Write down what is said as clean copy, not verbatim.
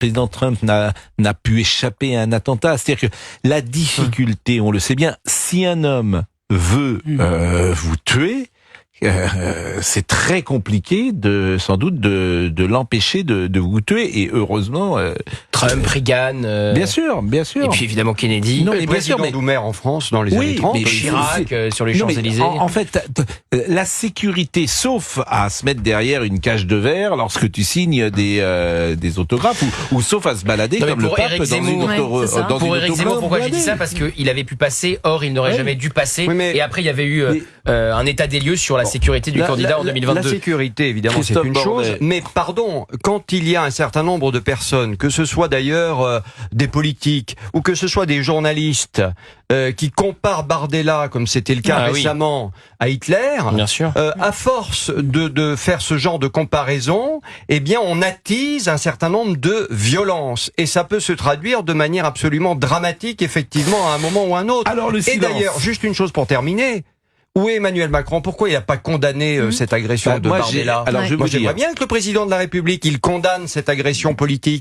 président Trump n'a pu échapper à un attentat. C'est-à-dire que la difficulté, on le sait bien, si un homme veut vous tuer, c'est très compliqué sans doute de l'empêcher de vous tuer. Et heureusement, Trump, Reagan, bien sûr. Et puis évidemment Kennedy, le président Doumer en France dans les années 30, mais Chirac sur les Champs-Élysées. En fait, la sécurité, sauf à se mettre derrière une cage de verre lorsque tu signes des autographes, ou sauf à se balader comme le pape dans une auto. Pour Éric Zemmour, pourquoi j'ai dit ça? Parce qu'il avait pu passer, or il n'aurait jamais dû passer. Et après, il y avait eu un état des lieux sur la sécurité du candidat en 2022. La sécurité, évidemment, c'est une chose. Mais pardon, quand il y a un certain nombre de personnes, que ce soit d'ailleurs des politiques ou que ce soit des journalistes qui comparent Bardella, comme c'était le cas récemment, à Hitler, bien sûr. À force de faire ce genre de comparaison, eh bien, on attise un certain nombre de violences. Et ça peut se traduire de manière absolument dramatique, effectivement, à un moment ou à un autre. Alors, le silence. Et d'ailleurs, juste une chose pour terminer. Où est Emmanuel Macron? Pourquoi il n'a pas condamné cette agression de Bardella? Alors, moi, j'aimerais bien que le président de la République, il condamne cette agression politique.